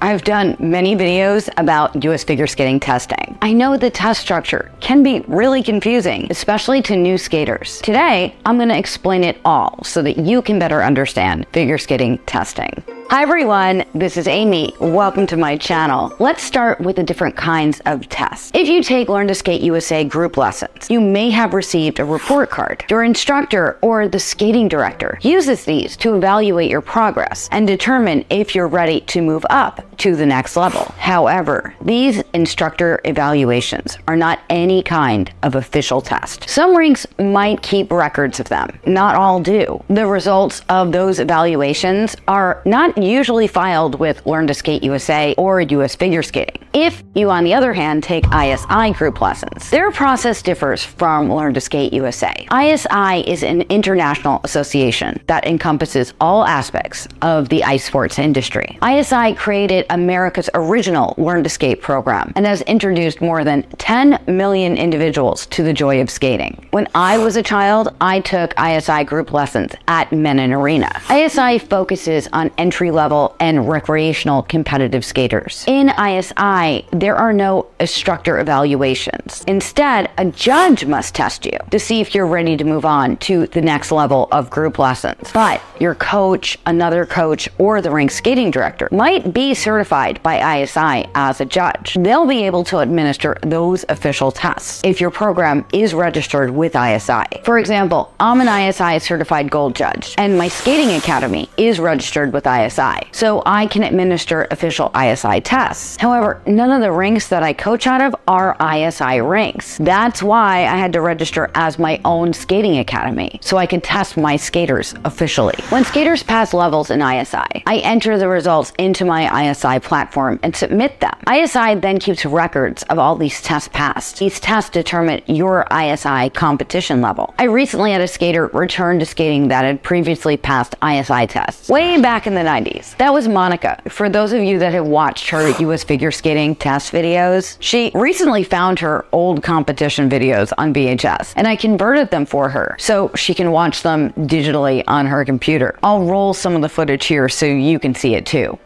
I've done many videos about US figure skating testing. I know the test structure can be really confusing, especially to new skaters. Today, I'm going to explain it all so that you can better understand figure skating testing. Hi everyone, this is Amy. Welcome to my channel. Let's start with the different kinds of tests. If you take Learn to Skate USA group lessons, you may have received a report card. Your instructor or the skating director uses these to evaluate your progress and determine if you're ready to move up to the next level. However, these instructor evaluations are not any kind of official test. Some rinks might keep records of them. Not all do. The results of those evaluations are not usually filed with Learn to Skate USA or US Figure Skating. If you, on the other hand, take ISI group lessons, their process differs from Learn to Skate USA. ISI is an international association that encompasses all aspects of the ice sports industry. ISI created America's original Learn to Skate program and has introduced more than 10 million individuals to the joy of skating. When I was a child, I took ISI group lessons at Menon Arena. ISI focuses on entry-level and recreational competitive skaters. In ISI, there are no instructor evaluations. Instead, a judge must test you to see if you're ready to move on to the next level of group lessons. But your coach, another coach, or the rink skating director might be certified by ISI as a judge. They'll be able to administer those official tests if your program is registered with ISI. For example, I'm an ISI certified gold judge, and my skating academy is registered with ISI, so I can administer official ISI tests. However, none of the rinks that I coach out of are ISI rinks. That's why I had to register as my own skating academy, so I could test my skaters officially. When skaters pass levels in ISI, I enter the results into my ISI platform and submit them. ISI then keeps records of all these tests passed. These tests determine your ISI competition level. I recently had a skater return to skating that had previously passed ISI tests way back in the 90s. That was Monica. For those of you that have watched her US figure skating test videos, she recently found her old competition videos on VHS, and I converted them for her so she can watch them digitally on her computer. I'll roll some of the footage here so you can see it too.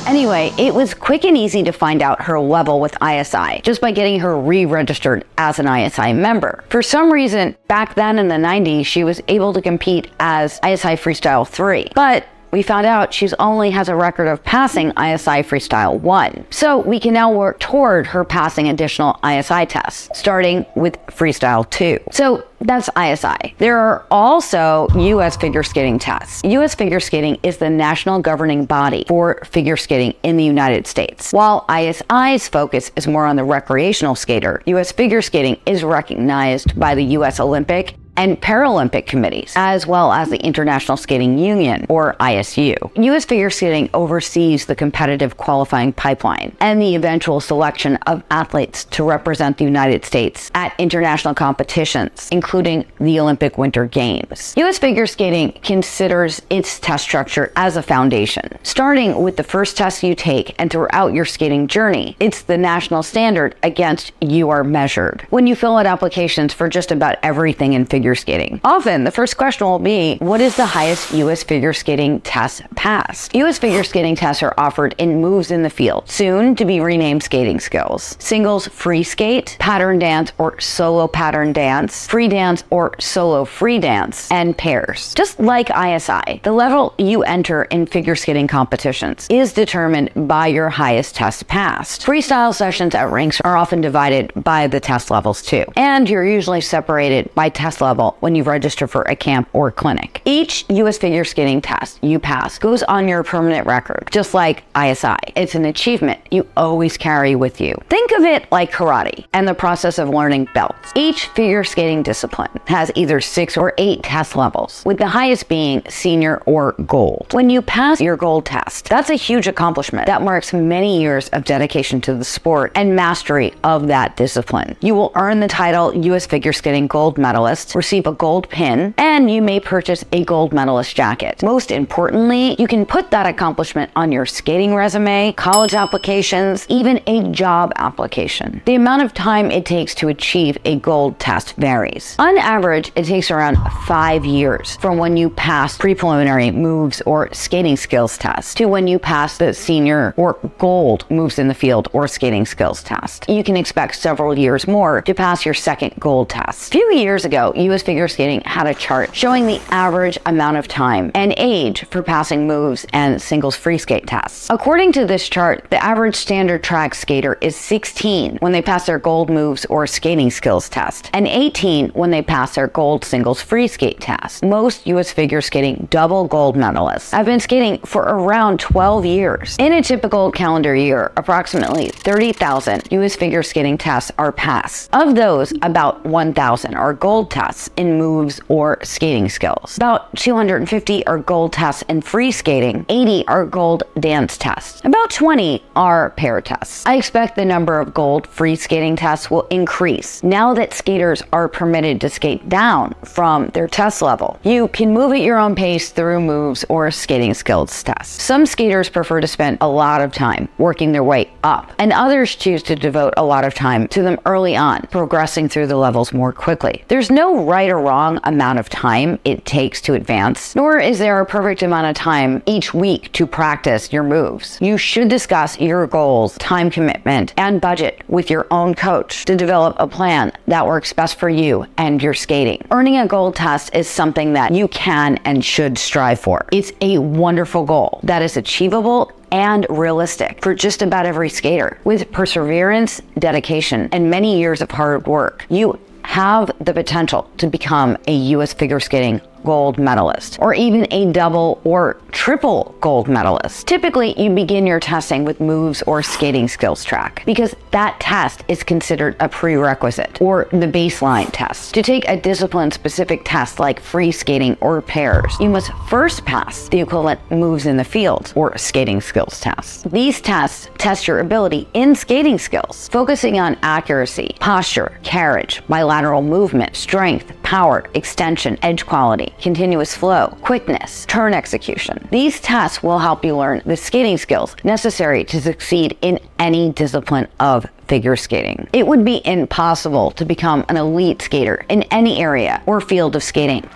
Anyway, it was quick and easy to find out her level with ISI just by getting her re-registered as an ISI member. For some reason, back then in the 90s, she was able to compete as ISI Freestyle 3, but we found out she only has a record of passing ISI Freestyle 1. So we can now work toward her passing additional ISI tests, starting with Freestyle 2. So that's ISI. There are also US figure skating tests. US figure skating is the national governing body for figure skating in the United States. While ISI's focus is more on the recreational skater, US figure skating is recognized by the US Olympic and Paralympic committees, as well as the International Skating Union, or ISU. US figure skating oversees the competitive qualifying pipeline and the eventual selection of athletes to represent the United States at international competitions, including the Olympic Winter Games. US figure skating considers its test structure as a foundation. Starting with the first test you take and throughout your skating journey, it's the national standard against you are measured. When you fill out applications for just about everything in figure figure skating. Often, the first question will be, what is the highest US figure skating test passed? US figure skating tests are offered in moves in the field, soon to be renamed skating skills. Singles free skate, pattern dance or solo pattern dance, free dance or solo free dance, and pairs. Just like ISI, the level you enter in figure skating competitions is determined by your highest test passed. Freestyle sessions at rinks are often divided by the test levels too, and you're usually separated by test level when you register for a camp or clinic. Each US figure skating test you pass goes on your permanent record, just like ISI. It's an achievement you always carry with you. Think of it like karate and the process of learning belts. Each figure skating discipline has either 6 or 8 test levels, with the highest being senior or gold. When you pass your gold test, that's a huge accomplishment that marks many years of dedication to the sport and mastery of that discipline. You will earn the title US Figure Skating Gold Medalist, receive a gold pin, and you may purchase a gold medalist jacket. Most importantly, you can put that accomplishment on your skating resume, college applications, even a job application. The amount of time it takes to achieve a gold test varies. On average, it takes around 5 years from when you pass pre-preliminary moves or skating skills test to when you pass the senior or gold moves in the field or skating skills test. You can expect several years more to pass your second gold test. A few years ago, US Figure Skating had a chart showing the average amount of time and age for passing moves and singles free skate tests. According to this chart, the average standard track skater is 16 when they pass their gold moves or skating skills test, and 18 when they pass their gold singles free skate test. Most US figure skating double gold medalists have been skating for around 12 years. In a typical calendar year, approximately 30,000 US figure skating tests are passed. Of those, about 1,000 are gold tests in moves or skating skills. About 250 are gold tests in free skating, 80 are gold dance tests. About 20 are pair tests. I expect the number of gold free skating tests will increase now that skaters are permitted to skate down from their test level. You can move at your own pace through moves or skating skills tests. Some skaters prefer to spend a lot of time working their way up, and others choose to devote a lot of time to them early on, progressing through the levels more quickly. There's no right or wrong amount of time it takes to advance, nor is there a perfect amount of time each week to practice your moves. You should discuss your goals, time commitment, and budget with your own coach to develop a plan that works best for you and your skating. Earning a gold test is something that you can and should strive for. It's a wonderful goal that is achievable and realistic for just about every skater. With perseverance, dedication, and many years of hard work, you have the potential to become a US figure skating gold medalist, or even a double or triple gold medalist. Typically, you begin your testing with moves or skating skills track because that test is considered a prerequisite or the baseline test. To take a discipline-specific test like free skating or pairs, you must first pass the equivalent moves in the field or skating skills tests. These tests test your ability in skating skills, focusing on accuracy, posture, carriage, bilateral movement, strength, power, extension, edge quality, continuous flow, quickness, turn execution. These tests will help you learn the skating skills necessary to succeed in any discipline of figure skating. It would be impossible to become an elite skater in any area or field of skating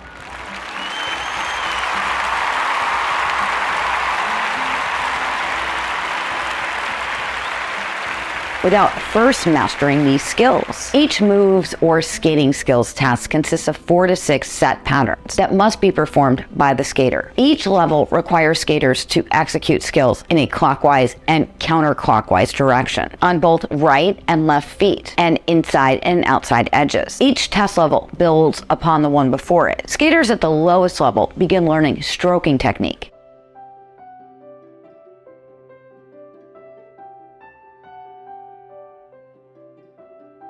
without first mastering these skills. Each moves or skating skills test consists of 4 to 6 set patterns that must be performed by the skater. Each level requires skaters to execute skills in a clockwise and counterclockwise direction on both right and left feet and inside and outside edges. Each test level builds upon the one before it. Skaters at the lowest level begin learning stroking technique,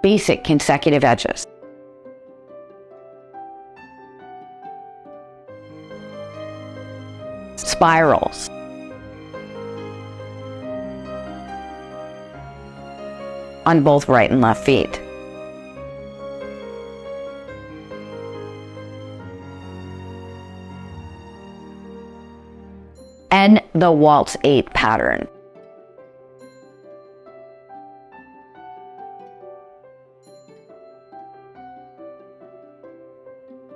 basic consecutive edges, spirals, on both right and left feet, and the waltz 8 pattern.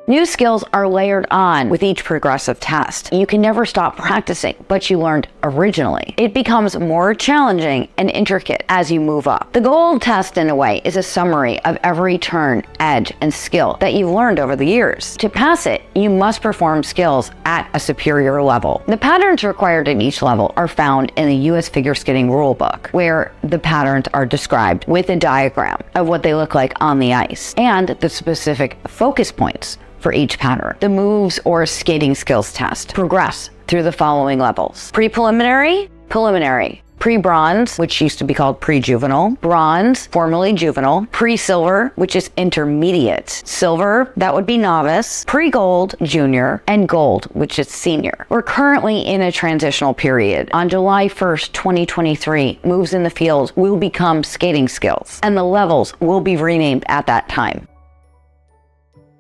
New skills are layered on with each progressive test. You can never stop practicing what you learned originally. It becomes more challenging and intricate as you move up. The gold test, in a way, is a summary of every turn, edge, and skill that you've learned over the years. To pass it, you must perform skills at a superior level. The patterns required at each level are found in the US Figure Skating Rulebook, where the patterns are described with a diagram of what they look like on the ice and the specific focus points for each pattern. The moves or skating skills test progress through the following levels: pre-preliminary, preliminary, pre-bronze, which used to be called pre-juvenile, bronze, formerly juvenile, pre-silver, which is intermediate, silver, that would be novice, pre-gold, junior, and gold, which is senior. We're currently in a transitional period. On July 1st, 2023, moves in the field will become skating skills, and the levels will be renamed at that time.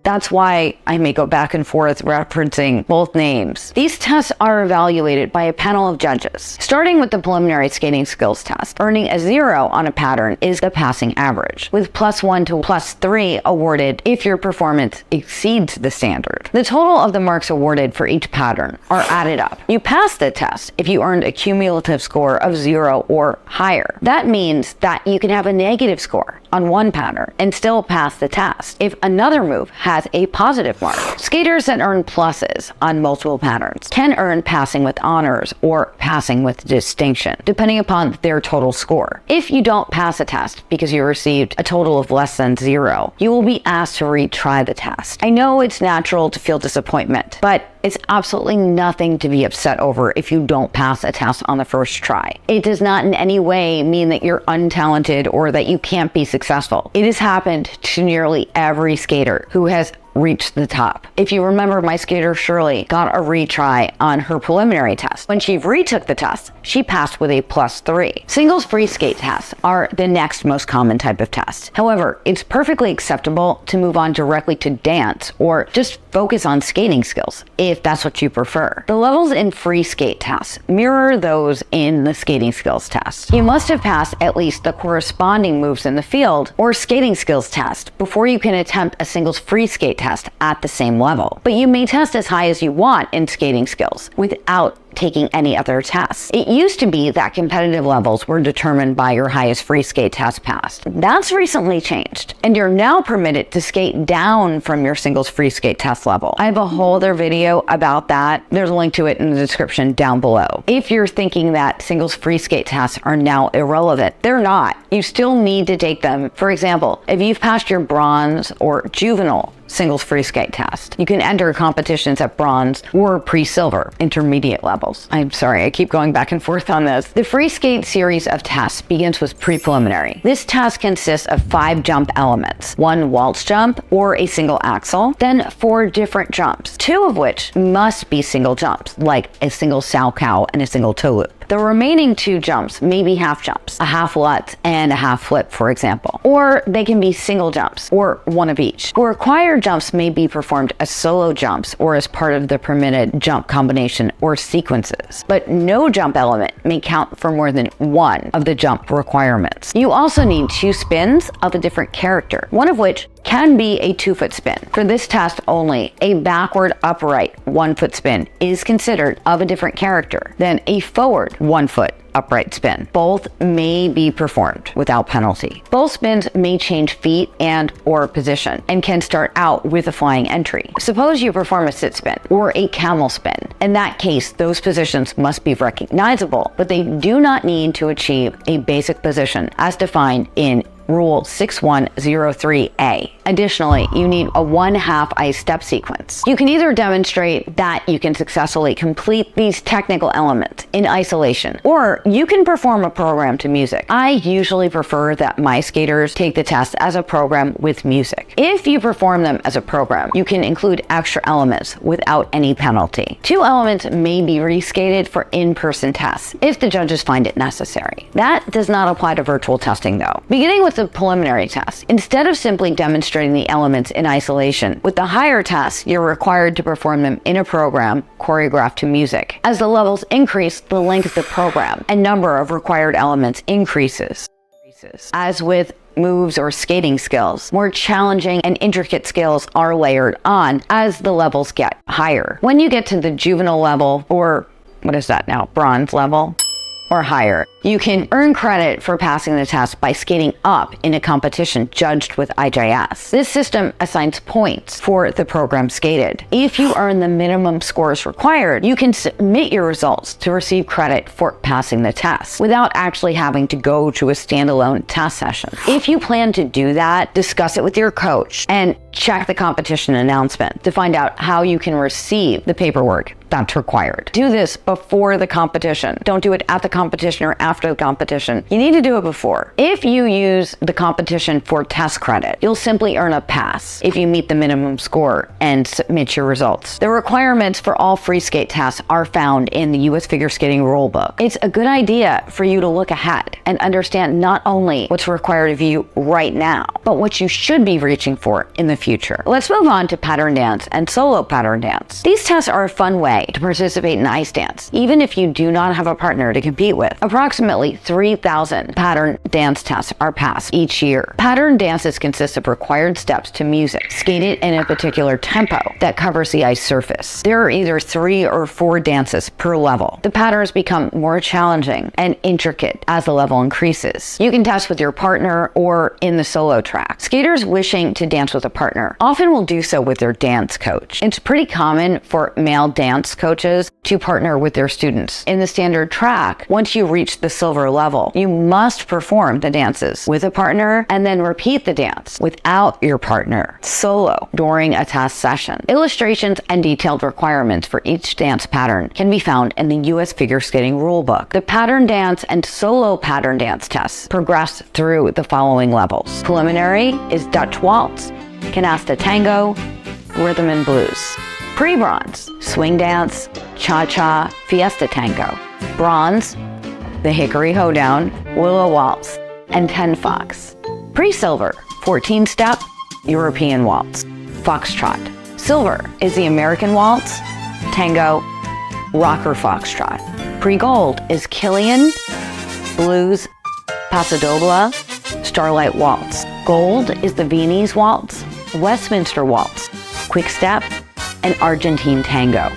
That's why I may go back and forth referencing both names. These tests are evaluated by a panel of judges. Starting with the preliminary skating skills test, earning a 0 on a pattern is the passing average, with +1 to +3 awarded if your performance exceeds the standard. The total of the marks awarded for each pattern are added up. You pass the test if you earned a cumulative score of 0 or higher. That means that you can have a negative score on one pattern and still pass the test if another move has a positive mark. Skaters that earn pluses on multiple patterns can earn passing with honors or passing with distinction, depending upon their total score. If you don't pass a test because you received a total of less than 0, you will be asked to retry the test. I know it's natural to feel disappointment, but it's absolutely nothing to be upset over if you don't pass a test on the first try. It does not in any way mean that you're untalented or that you can't be successful. It has happened to nearly every skater who has reached the top. If you remember, my skater Shirley got a retry on her preliminary test. When she retook the test, she passed with a +3. Singles free skate tests are the next most common type of test. However, it's perfectly acceptable to move on directly to dance or just focus on skating skills if that's what you prefer. The levels in free skate tests mirror those in the skating skills test. You must have passed at least the corresponding moves in the field or skating skills test before you can attempt a singles free skate test at the same level. But you may test as high as you want in skating skills without taking any other tests. It used to be that competitive levels were determined by your highest free skate test passed. That's recently changed, and you're now permitted to skate down from your singles free skate test level. I have a whole other video about that. There's a link to it in the description down below. If you're thinking that singles free skate tests are now irrelevant, they're not. You still need to take them. For example, if you've passed your bronze or juvenile singles free skate test, you can enter competitions at bronze or pre-silver intermediate levels. I'm sorry, I keep going back and forth on this. The free skate series of tests begins with pre-preliminary. This test consists of 5 jump elements: 1 waltz jump or a single axel, then 4 different jumps, 2 of which must be single jumps, like a single sow cow and a single toe loop. The remaining 2 jumps may be half jumps, a half lutz and a half flip, for example. Or they can be single jumps, or one of each. The required jumps may be performed as solo jumps or as part of the permitted jump combination or sequences. But no jump element may count for more than 1 of the jump requirements. You also need 2 spins of a different character, one of which can be a 2-foot spin. For this test only, a backward upright 1-foot spin is considered of a different character than a forward 1-foot upright spin. Both may be performed without penalty. Both spins may change feet and or position and can start out with a flying entry. Suppose you perform a sit spin or a camel spin. In that case, those positions must be recognizable, but they do not need to achieve a basic position as defined in Rule 6103A. Additionally, you need a 1/2 ice step sequence. You can either demonstrate that you can successfully complete these technical elements in isolation, or you can perform a program to music. I usually prefer that my skaters take the test as a program with music. If you perform them as a program, you can include extra elements without any penalty. 2 elements may be reskated for in-person tests if the judges find it necessary. That does not apply to virtual testing though. Beginning with the preliminary test, instead of simply demonstrating the elements in isolation, with the higher tests, you're required to perform them in a program choreographed to music. As the levels increase, the length of the program and number of required elements increases. increases. As with moves or skating skills, more challenging and intricate skills are layered on as the levels get higher. When you get to the juvenile level, or what is that now, bronze level, or higher, you can earn credit for passing the test by skating up in a competition judged with IJS. This system assigns points for the program skated. If you earn the minimum scores required, you can submit your results to receive credit for passing the test without actually having to go to a standalone test session. If you plan to do that, discuss it with your coach and check the competition announcement to find out how you can receive the paperwork that's required. Do this before the competition. Don't do it at the competition or after the competition. You need to do it before. If you use the competition for test credit, you'll simply earn a pass if you meet the minimum score and submit your results. The requirements for all free skate tests are found in the US Figure Skating Rulebook. It's a good idea for you to look ahead and understand not only what's required of you right now, but what you should be reaching for in the future. Let's move on to pattern dance and solo pattern dance. These tests are a fun way to participate in ice dance, even if you do not have a partner to compete with. Approximately 3,000 pattern dance tests are passed each year. Pattern dances consist of required steps to music, skated in a particular tempo that covers the ice surface. There are either 3 or 4 dances per level. The patterns become more challenging and intricate as the level increases. You can test with your partner or in the solo track. Skaters wishing to dance with a partner often will do so with their dance coach. It's pretty common for male dance coaches to partner with their students. In the standard track, once you reach the silver level, you must perform the dances with a partner and then repeat the dance without your partner solo during a test session. Illustrations and detailed requirements for each dance pattern can be found in the US Figure Skating Rulebook. The pattern dance and solo pattern dance tests progress through the following levels. Preliminary is Dutch waltz, canasta tango, rhythm and blues. Pre-bronze, swing dance, cha-cha, fiesta tango. Bronze, the hickory hoedown, willow waltz, and 10 fox. Pre-silver, 14-step, European waltz, foxtrot. Silver is the American waltz, tango, rocker foxtrot. Pre-gold is Killian, blues, pasadobla, starlight waltz. Gold is the Viennese waltz, Westminster waltz, quick step, and Argentine tango.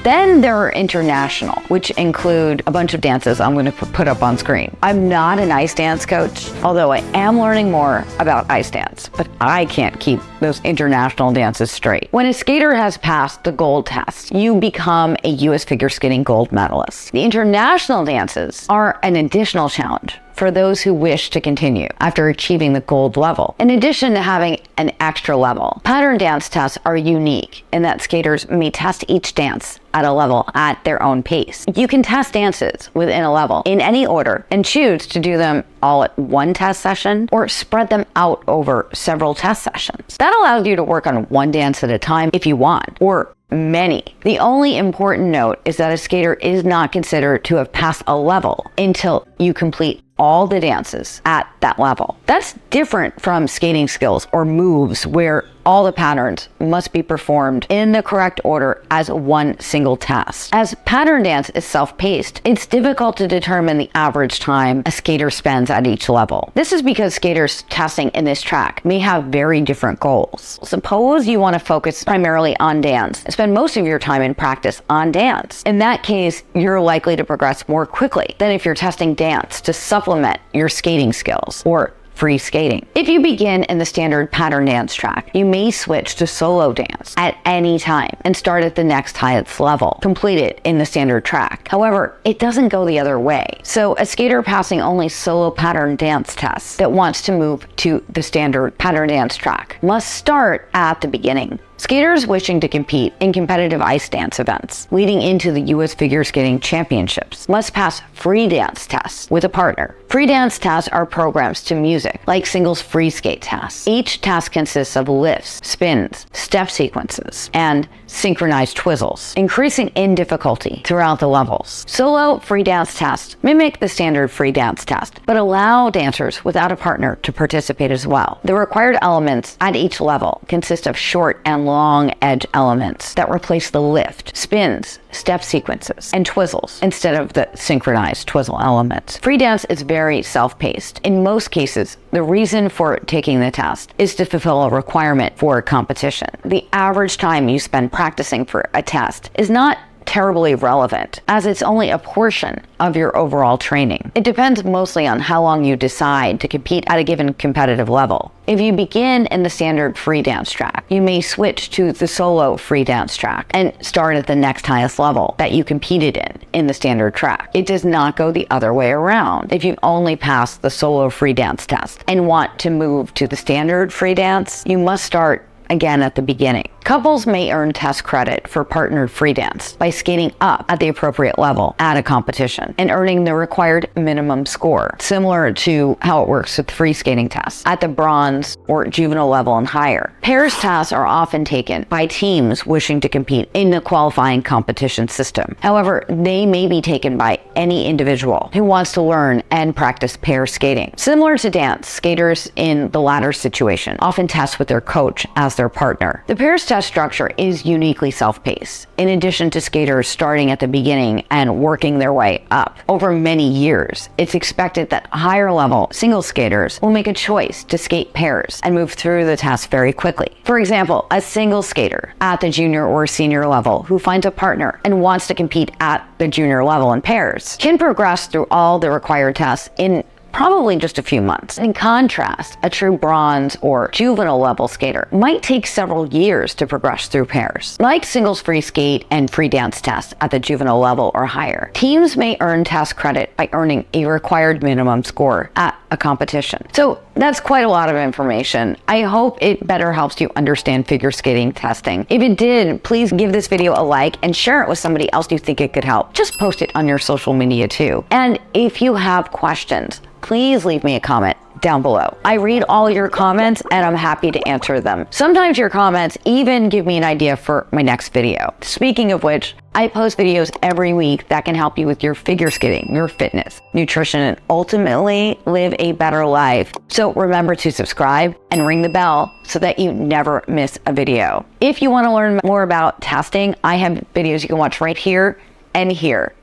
Then there are international, which include a bunch of dances I'm going to put up on screen. I'm not an ice dance coach, although I am learning more about ice dance, but I can't keep those international dances straight. When a skater has passed the gold test, you become a US Figure Skating gold medalist. The international dances are an additional challenge for those who wish to continue after achieving the gold level. In addition to having an extra level, pattern dance tests are unique in that skaters may test each dance at a level at their own pace. You can test dances within a level in any order and choose to do them all at one test session or spread them out over several test sessions. That allows you to work on one dance at a time if you want, or many. The only important note is that a skater is not considered to have passed a level until you complete all the dances at that level. That's different from skating skills or moves where all the patterns must be performed in the correct order as one single test. As pattern dance is self-paced, it's difficult to determine the average time a skater spends at each level. This is because skaters testing in this track may have very different goals. Suppose you want to focus primarily on dance and spend most of your time in practice on dance. In that case, you're likely to progress more quickly than if you're testing dance to supplement your skating skills or free skating. If you begin in the standard pattern dance track, you may switch to solo dance at any time and start at the next highest level, completed in the standard track. However, it doesn't go the other way. So a skater passing only solo pattern dance tests that wants to move to the standard pattern dance track must start at the beginning. Skaters wishing to compete in competitive ice dance events leading into the US Figure Skating Championships must pass free dance tests with a partner. Free dance tests are programs to music, like singles free skate tests. Each test consists of lifts, spins, step sequences, and synchronized twizzles, increasing in difficulty throughout the levels. Solo free dance tests mimic the standard free dance test, but allow dancers without a partner to participate as well. The required elements at each level consist of short and long edge elements that replace the lift, spins, step sequences, and twizzles instead of the synchronized twizzle elements. Free dance is very self-paced. In most cases, the reason for taking the test is to fulfill a requirement for a competition. The average time you spend practicing for a test is not terribly relevant, as it's only a portion of your overall training. It depends mostly on how long you decide to compete at a given competitive level. If you begin in the standard free dance track, you may switch to the solo free dance track and start at the next highest level that you competed in the standard track. It does not go the other way around. If you only pass the solo free dance test and want to move to the standard free dance, you must start again at the beginning. Couples may earn test credit for partnered free dance by skating up at the appropriate level at a competition and earning the required minimum score, similar to how it works with free skating tests at the bronze or juvenile level and higher. Pairs tests are often taken by teams wishing to compete in the qualifying competition system. However, they may be taken by any individual who wants to learn and practice pair skating. Similar to dance, skaters in the latter situation often test with their coach as their partner. The pairs test structure is uniquely self-paced. In addition to skaters starting at the beginning and working their way up over many years, it's expected that higher level single skaters will make a choice to skate pairs and move through the test very quickly. For example, a single skater at the junior or senior level who finds a partner and wants to compete at the junior level in pairs can progress through all the required tests in probably just a few months. In contrast, a true bronze or juvenile level skater might take several years to progress through pairs. Like singles free skate and free dance tests at the juvenile level or higher, teams may earn test credit by earning a required minimum score at a competition. So that's quite a lot of information. I hope it better helps you understand figure skating testing. If it did, please give this video a like and share it with somebody else you think it could help. Just post it on your social media too. And if you have questions, please leave me a comment down below. I read all your comments and I'm happy to answer them. Sometimes your comments even give me an idea for my next video. Speaking of which, I post videos every week that can help you with your figure skating, your fitness, nutrition, and ultimately live a better life. So remember to subscribe and ring the bell so that you never miss a video. If you want to learn more about testing, I have videos you can watch right here and here.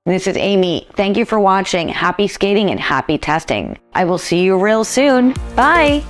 This is Amy. Thank you for watching. Happy skating and happy testing. I will see you real soon. Bye.